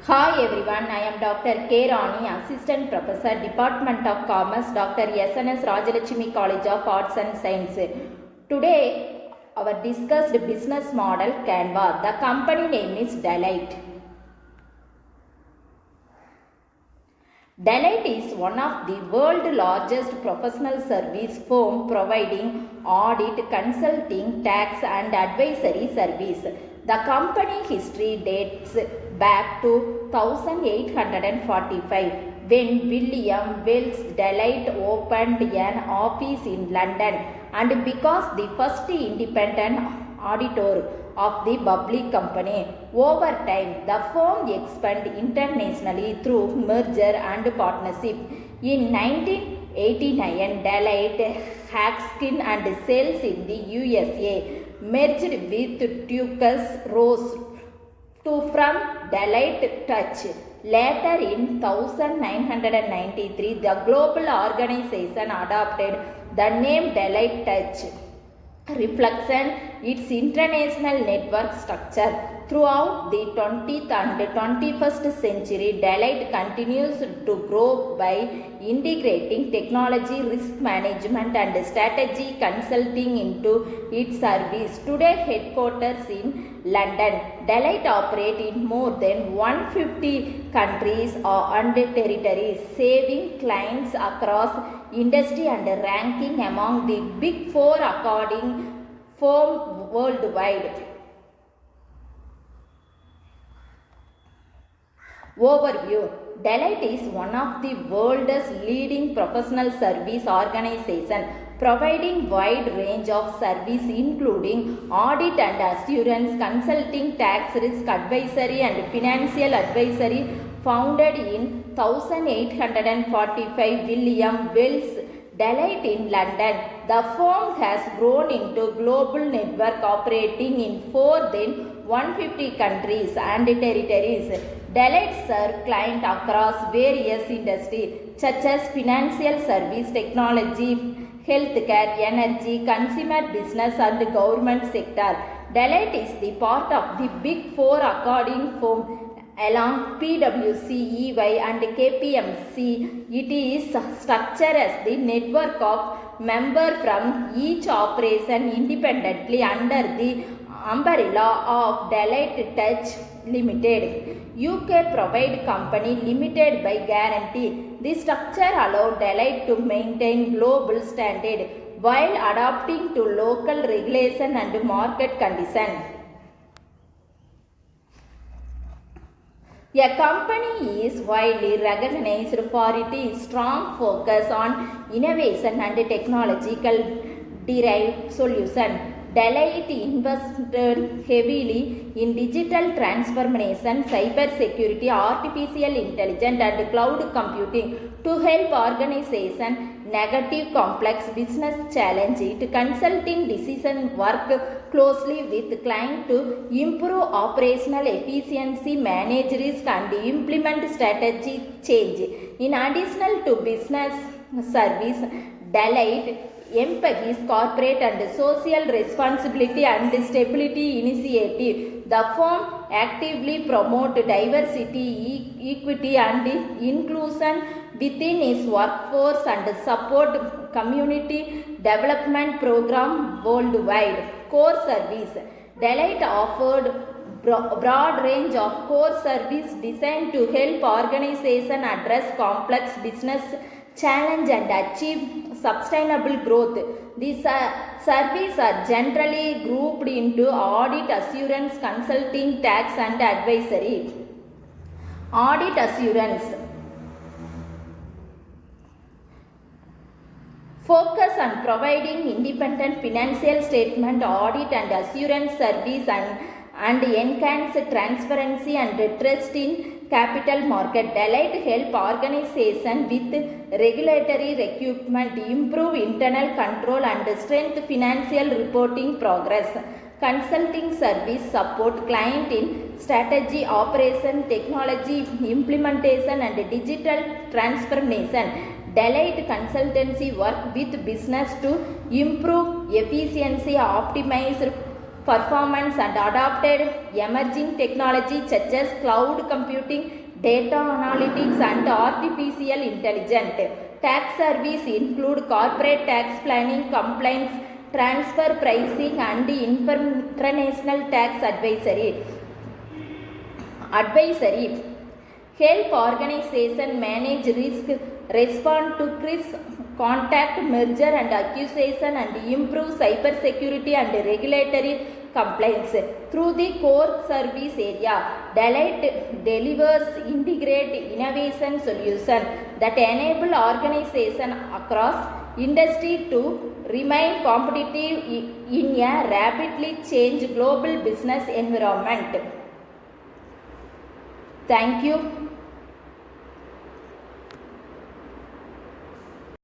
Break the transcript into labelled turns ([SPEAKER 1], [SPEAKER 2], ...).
[SPEAKER 1] Hi everyone, I am Dr. K. Rani, Assistant Professor, Department of Commerce, Dr. SNS Rajalakshmi College of Arts and Science. Today, our discussed business model Canva. The company name is Deloitte. Deloitte is one of the world's largest professional service firm providing audit, consulting, tax and advisory service. The company history dates back to 1845 when William Wells Deloitte opened an office in London and because the first independent auditor of the public company. Over time, the firm expanded internationally through merger and partnership. In 1989, Deloitte Haskins and Sells in the USA merged with Touche Ross to from Deloitte Touche. Later in 1993, the global organization adopted the name Deloitte Touche, reflecting its international network structure. Throughout the 20th and 21st century, Deloitte continues to grow by integrating technology, risk management and strategy consulting into its service. Today headquarters in London, Deloitte operates in more than 150 countries and territories, serving clients across industry and ranking among the Big Four according firm worldwide. Overview: Deloitte is one of the world's leading professional service organizations, providing wide range of service including audit and assurance, consulting, tax, risk advisory and financial advisory. Founded in 1845, William Wells Deloitte in London, the firm has grown into global network operating in more than 150 countries and territories. Deloitte serves clients across various industries such as financial service, technology, healthcare, energy, consumer business and government sector. Deloitte is the part of the Big Four according firm along PwC, EY and KPMG. It is structured as the network of members from each operation independently under the umbrella of Deloitte Touche Limited. UK provide company limited by guarantee. This structure allows Deloitte to maintain global standard while adapting to local regulation and market conditions. A company is widely recognized for its strong focus on innovation and technological derived solutions. Deloitte invested heavily in digital transformation, cybersecurity, artificial intelligence and cloud computing to help organizations navigate complex business challenges. It consulting decision work closely with clients to improve operational efficiency, manage risk and implement strategy change. In addition to business service, Deloitte emphasis corporate and social responsibility and stability initiative. The firm actively promote diversity, equity and inclusion within its workforce and support community development program worldwide. Core service: Deloitte offered broad range of core service designed to help organizations address complex business challenge and achieve sustainable growth. These services are generally grouped into audit, assurance, consulting, tax and advisory. Audit assurance focus on providing independent financial statement, audit and assurance service and enhance transparency and trust in capital market. Deloitte help organizations with regulatory requirement, improve internal control and strengthen financial reporting progress. Consulting service support client in strategy, operation, technology implementation and digital transformation. Deloitte consultancy work with business to improve efficiency, optimize performance and adopted emerging technology such as cloud computing, data analytics and artificial intelligence. Tax service include corporate tax planning, compliance, transfer pricing and international tax advisory. Help organization manage risk, respond to crisis, contact merger and accusation and improve cybersecurity and regulatory compliance. Through the core service area, Deloitte delivers integrated innovation solutions that enable organizations across industry to remain competitive in a rapidly changing global business environment. Thank you.